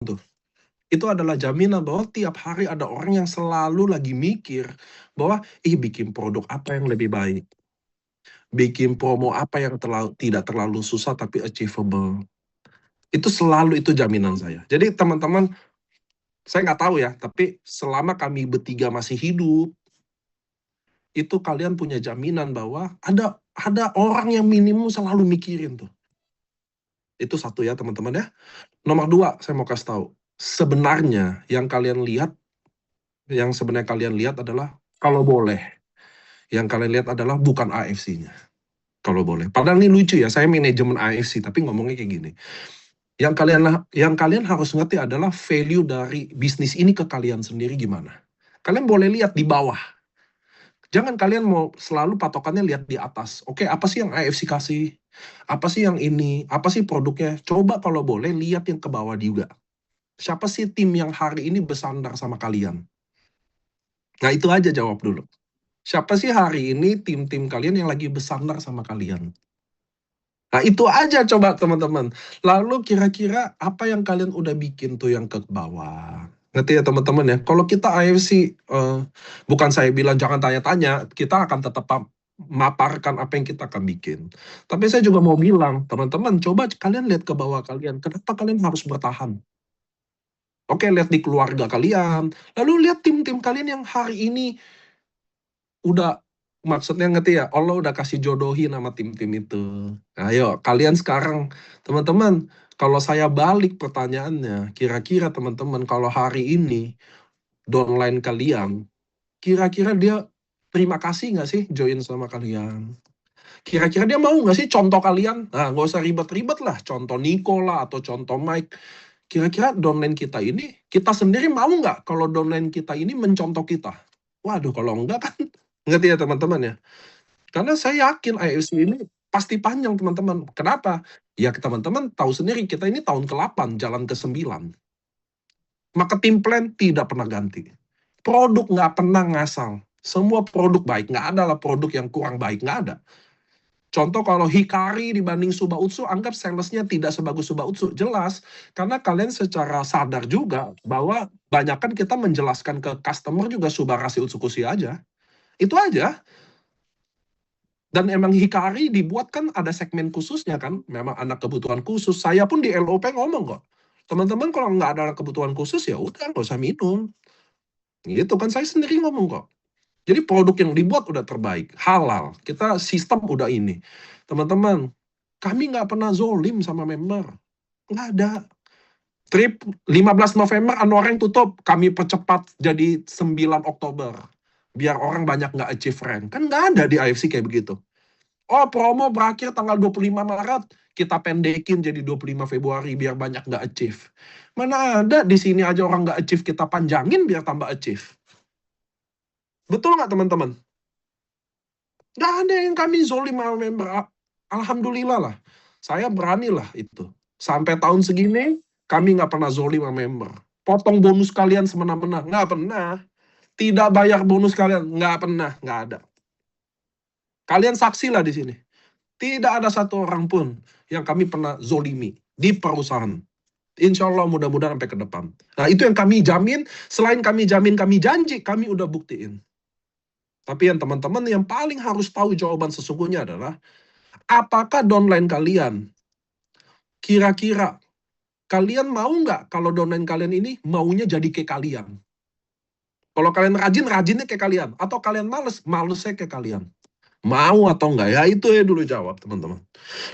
tuh. Itu adalah jaminan bahwa tiap hari ada orang yang selalu lagi mikir bahwa, bikin produk apa yang lebih baik, bikin promo apa yang tidak terlalu susah tapi achievable. Itu selalu itu jaminan saya. Jadi teman-teman, saya nggak tahu ya, tapi selama kami bertiga masih hidup, itu kalian punya jaminan bahwa ada orang yang minimum selalu mikirin tuh. Itu satu ya teman-teman ya. Nomor dua, saya mau kasih tahu. Sebenarnya yang sebenarnya kalian lihat adalah, kalau boleh, yang kalian lihat adalah bukan AFC-nya. Kalau boleh. Padahal ini lucu ya, saya manajemen AFC, tapi ngomongnya kayak gini. Yang kalian harus ngerti adalah value dari bisnis ini ke kalian sendiri gimana. Kalian boleh lihat di bawah. Jangan kalian mau selalu patokannya lihat di atas. Oke, apa sih yang AFC kasih? Apa sih yang ini? Apa sih produknya? Coba kalau boleh lihat yang ke bawah juga. Siapa sih tim yang hari ini bersandar sama kalian? Nah, itu aja jawab dulu. Siapa sih hari ini tim-tim kalian yang lagi bersandar sama kalian? Nah, itu aja coba teman-teman. Lalu kira-kira apa yang kalian udah bikin tuh yang ke bawah? Ngerti ya teman-teman ya? Kalau kita AFC, bukan saya bilang jangan tanya-tanya, kita akan tetap maparkan apa yang kita akan bikin. Tapi saya juga mau bilang, teman-teman, coba kalian lihat ke bawah kalian. Kenapa kalian harus bertahan? Oke, lihat di keluarga kalian. Lalu lihat tim-tim kalian yang hari ini udah, maksudnya ngerti ya, Allah udah kasih jodohin sama tim-tim itu. Ayo, kalian sekarang, teman-teman, kalau saya balik pertanyaannya, kira-kira teman-teman, kalau hari ini downline kalian, kira-kira dia terima kasih nggak sih join sama kalian? Kira-kira dia mau nggak sih contoh kalian? Nah, nggak usah ribet-ribet lah, contoh Nico lah, atau contoh Mike. Kira-kira downline kita ini, kita sendiri mau nggak kalau downline kita ini mencontoh kita? Waduh, kalau enggak kan, ngerti ya teman-teman ya? Karena saya yakin AFC ini pasti panjang teman-teman. Kenapa? Ya teman-teman tahu sendiri, kita ini tahun ke-8, jalan ke-9. Marketing plan tidak pernah ganti. Produk nggak pernah ngasal. Semua produk baik. Nggak ada lah produk yang kurang baik. Nggak ada. Contoh kalau Hikari dibanding Suba Utsu, anggap salesnya tidak sebagus Suba Utsu. Jelas. Karena kalian secara sadar juga bahwa banyakkan kita menjelaskan ke customer juga Subarashi Utsukushi aja. Itu aja. Dan emang Hikari dibuat kan ada segmen khususnya kan, memang anak kebutuhan khusus. Saya pun di LOP ngomong kok, teman-teman kalau nggak ada kebutuhan khusus ya udah nggak usah minum. Gitu kan saya sendiri ngomong kok. Jadi produk yang dibuat udah terbaik, halal. Kita sistem udah ini. Teman-teman, kami nggak pernah zolim sama member. Nggak ada. Trip 15 November Anuareng tutup, kami percepat jadi 9 Oktober. Biar orang banyak nggak achieve rank. Kan nggak ada di AFC kayak begitu. Oh, promo berakhir tanggal 25 Maret, kita pendekin jadi 25 Februari biar banyak nggak achieve. Mana ada di sini aja orang nggak achieve, kita panjangin biar tambah achieve. Betul nggak teman-teman? Nggak ada yang kami zolim sama member. Alhamdulillah lah. Saya berani lah itu. Sampai tahun segini, kami nggak pernah zolim sama member. Potong bonus kalian semena-mena. Nggak pernah. Tidak bayar bonus kalian. Nggak pernah. Nggak ada. Kalian saksi lah di sini. Tidak ada satu orang pun yang kami pernah zolimi di perusahaan. Insya Allah mudah-mudahan sampai ke depan. Nah, itu yang kami jamin. Selain kami jamin, kami janji, kami udah buktiin. Tapi yang teman-teman yang paling harus tahu jawaban sesungguhnya adalah, apakah downline kalian, kira-kira kalian mau nggak kalau downline kalian ini maunya jadi kayak kalian? Kalau kalian rajin, rajinnya kayak kalian. Atau kalian males, malesnya kayak kalian. Mau atau enggak? Ya itu ya dulu jawab teman-teman.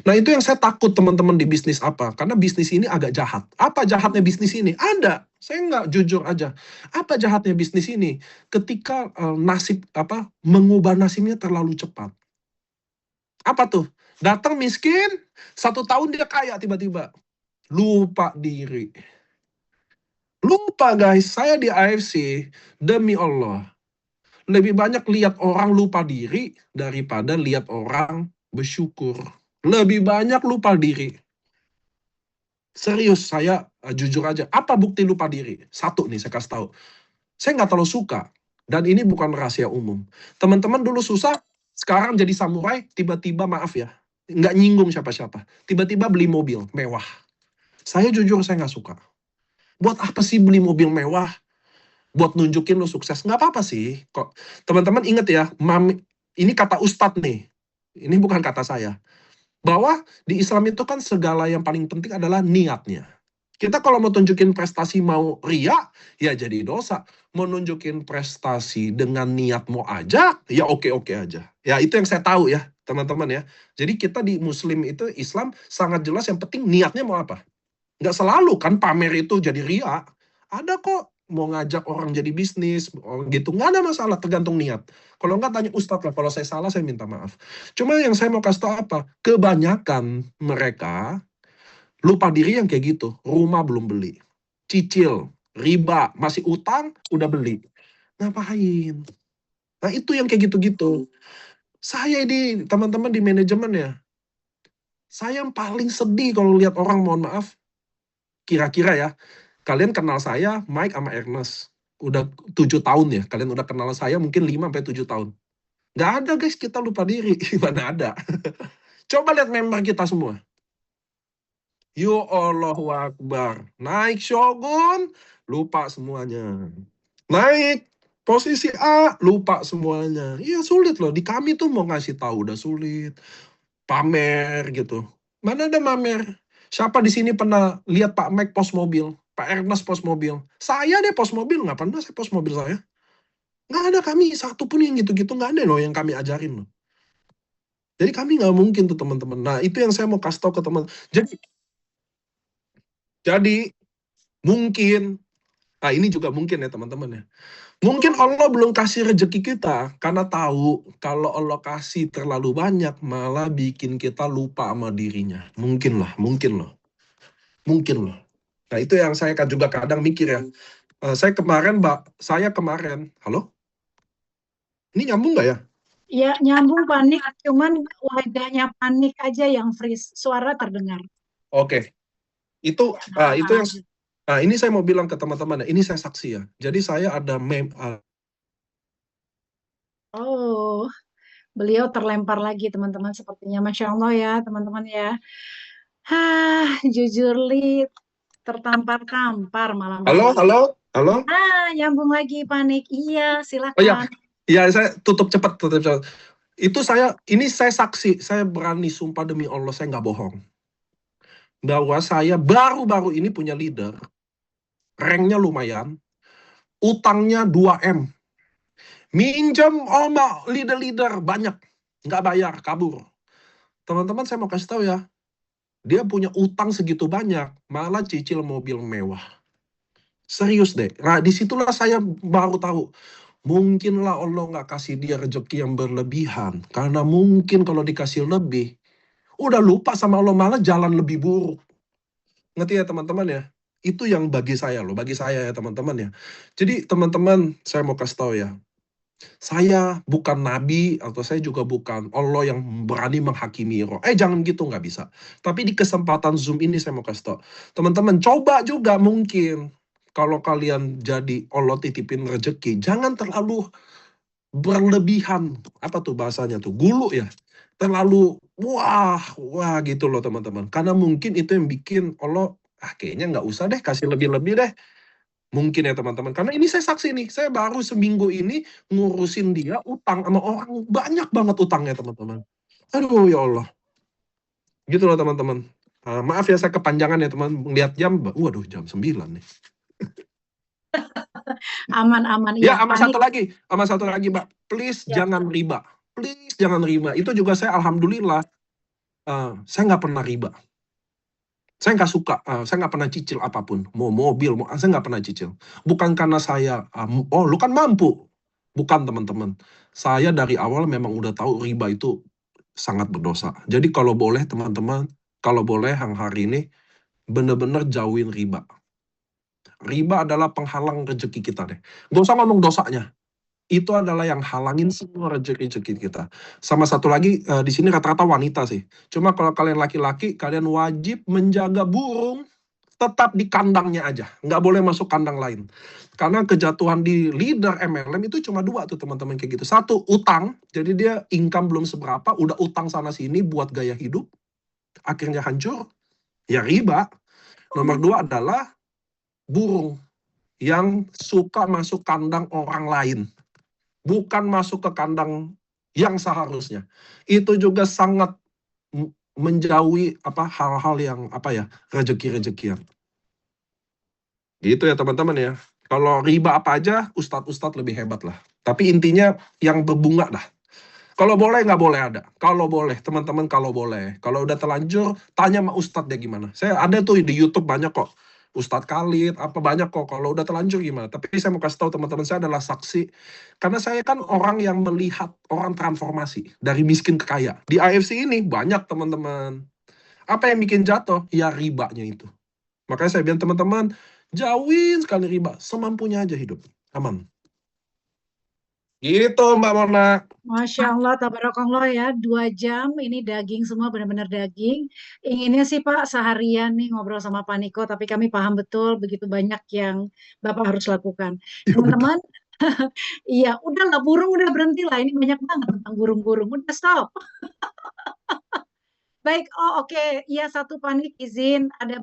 Nah, itu yang saya takut teman-teman di bisnis apa? Karena bisnis ini agak jahat. Apa jahatnya bisnis ini? Ada. Saya nggak jujur aja. Apa jahatnya bisnis ini? Ketika mengubah nasibnya terlalu cepat. Apa tuh? Datang miskin, 1 tahun dia kaya tiba-tiba. Lupa diri. Lupa guys, saya di AFC, demi Allah, lebih banyak lihat orang lupa diri daripada lihat orang bersyukur. Lebih banyak lupa diri. Serius, saya jujur aja. Apa bukti lupa diri? Satu nih, saya kasih tahu. Saya nggak terlalu suka. Dan ini bukan rahasia umum. Teman-teman dulu susah, sekarang jadi samurai, tiba-tiba maaf ya, nggak nyinggung siapa-siapa. Tiba-tiba beli mobil mewah. Saya jujur, saya nggak suka. Buat apa sih beli mobil mewah? Buat nunjukin lo sukses. Nggak apa-apa sih. Kok teman-teman inget ya, ini kata Ustadz nih. Ini bukan kata saya. Bahwa di Islam itu kan segala yang paling penting adalah niatnya. Kita kalau mau tunjukin prestasi mau ria, ya jadi dosa. Mau nunjukin prestasi dengan niat mau aja, ya oke-oke aja. Ya itu yang saya tahu ya, teman-teman ya. Jadi kita di Muslim itu, Islam sangat jelas yang penting niatnya mau apa. Nggak selalu kan pamer itu jadi ria. Ada kok mau ngajak orang jadi bisnis, gitu. Nggak ada masalah, tergantung niat. Kalau nggak tanya Ustadz lah, kalau saya salah saya minta maaf. Cuma yang saya mau kasih tahu apa, kebanyakan mereka lupa diri yang kayak gitu. Rumah belum beli, cicil, riba, masih utang, udah beli. Ngapain? Nah itu yang kayak gitu-gitu. Saya ini, teman-teman di manajemen ya, saya yang paling sedih kalau lihat orang, mohon maaf, kira-kira ya, kalian kenal saya, Mike sama Ernest. Udah 7 tahun ya, kalian udah kenal saya mungkin 5-7 tahun. Nggak ada guys, kita lupa diri. Mana ada. Coba lihat member kita semua. Yo Allahu Akbar. Naik Shogun, lupa semuanya. Naik posisi A, lupa semuanya. Iya sulit loh. Di kami tuh mau ngasih tahu udah sulit. Pamer gitu. Mana ada pamer? Siapa di sini pernah lihat Pak Mike pos mobil? Pak Ernest pos mobil? Saya deh pos mobil. Nggak pernah saya pos mobil saya. Nggak ada kami. Satu pun yang gitu-gitu. Nggak ada loh yang kami ajarin loh. Jadi kami nggak mungkin tuh teman-teman. Nah itu yang saya mau kasih tahu ke teman. Jadi mungkin, nah ini juga mungkin ya teman-teman ya. Mungkin Allah belum kasih rezeki kita karena tahu kalau Allah kasih terlalu banyak malah bikin kita lupa sama dirinya. Mungkin lah, mungkin loh. Mungkin loh. Nah itu yang saya kan juga kadang mikir ya. Saya kemarin, halo? Ini nyambung nggak ya? Ya, nyambung panik, cuman wajahnya panik aja yang freeze. Suara terdengar. Oke, itu, itu yang, ini saya mau bilang ke teman-teman ya. Ini saya saksi ya. Jadi saya ada meme. Oh, beliau terlempar lagi teman-teman sepertinya. Masya Allah ya teman-teman ya. Jujur Li, tertampar-tampar malam Halo, hari. halo, halo. Nyambung lagi panik. Iya, Oh ya, silakan. ya saya tutup cepat, tutup cepat. Itu ini saya saksi, saya berani sumpah demi Allah, saya nggak bohong. Bahwa saya baru-baru ini punya leader, ranknya lumayan, utangnya 2M. Minjem sama leader-leader banyak, nggak bayar, kabur. Teman-teman saya mau kasih tahu ya, dia punya utang segitu banyak, malah cicil mobil mewah. Serius deh. Nah disitulah saya baru tahu, mungkinlah Allah nggak kasih dia rezeki yang berlebihan. Karena mungkin kalau dikasih lebih, udah lupa sama Allah, malah jalan lebih buruk. Ngerti ya teman-teman ya? Itu yang bagi saya loh, bagi saya ya teman-teman ya. Jadi teman-teman, saya mau kasih tahu ya, saya bukan nabi atau saya juga bukan Allah yang berani menghakimi roh. Jangan gitu, nggak bisa. Tapi di kesempatan Zoom ini saya mau kasih tahu, teman-teman coba juga mungkin kalau kalian jadi Allah titipin rezeki, jangan terlalu berlebihan. Apa tuh bahasanya tuh? Gulu ya. Terlalu wah, wah gitu loh teman-teman. Karena mungkin itu yang bikin Allah, kayaknya nggak usah deh kasih lebih-lebih deh. Mungkin ya teman-teman. Karena ini saya saksi nih. Saya baru seminggu ini ngurusin dia utang sama orang. Banyak banget utangnya teman-teman. Aduh ya Allah. Gitu loh teman-teman. Maaf ya saya kepanjangan ya teman. Lihat jam, waduh jam 9 nih. Aman-aman Ya, ya, sama panik. satu lagi Mbak. Please Ya. jangan riba. Please jangan riba. Itu juga saya alhamdulillah, saya nggak pernah riba. Saya nggak suka, saya nggak pernah cicil apapun. Mau mobil, saya nggak pernah cicil. Bukan karena saya, oh lu kan mampu. Bukan teman-teman. Saya dari awal memang udah tahu riba itu sangat berdosa. Jadi kalau boleh teman-teman, kalau boleh yang hari ini, bener-bener jauhin riba. Riba adalah penghalang rezeki kita deh. Gak usah ngomong dosanya. Itu adalah yang halangin semua rezeki-rezeki kita. Sama satu lagi, di sini rata-rata wanita sih. Cuma kalau kalian laki-laki, kalian wajib menjaga burung tetap di kandangnya aja. Nggak boleh masuk kandang lain. Karena kejatuhan di leader MLM itu cuma dua tuh teman-teman kayak gitu. Satu, utang. Jadi dia income belum seberapa, udah utang sana-sini buat gaya hidup. Akhirnya hancur. Ya riba. Nomor dua adalah burung yang suka masuk kandang orang lain, bukan masuk ke kandang yang seharusnya. Itu juga sangat menjauhi hal-hal yang rezeki-rezekian. Gitu ya teman-teman ya. Kalau riba apa aja, ustadz-ustadz lebih hebat lah. Tapi intinya yang berbunga dah. Kalau boleh nggak boleh ada. Kalau boleh teman-teman, kalau boleh. Kalau udah terlanjur, tanya sama ustadz deh gimana. Saya ada tuh di YouTube banyak kok. Ustadz Khalid, apa banyak kok. Kalau udah terlanjur gimana. Tapi saya mau kasih tahu teman-teman, saya adalah saksi. Karena saya kan orang yang melihat orang transformasi. Dari miskin ke kaya. Di AFC ini banyak teman-teman. Apa yang bikin jatuh? Ya ribanya itu. Makanya saya bilang teman-teman, jauhin sekali riba. Semampunya aja hidup. Aman. Gitu Mbak Mona. Masya Allah, tabarakallah ya, 2 jam ini daging semua benar-benar daging. Inginnya sih Pak seharian nih ngobrol sama Pak Niko, tapi kami paham betul begitu banyak yang Bapak harus lakukan. Ya betul. Teman-teman, iya udah lah burung udah berhenti lah, ini banyak banget tentang burung-burung, udah stop. Baik, oh oke, iya satu Pak Nik izin ada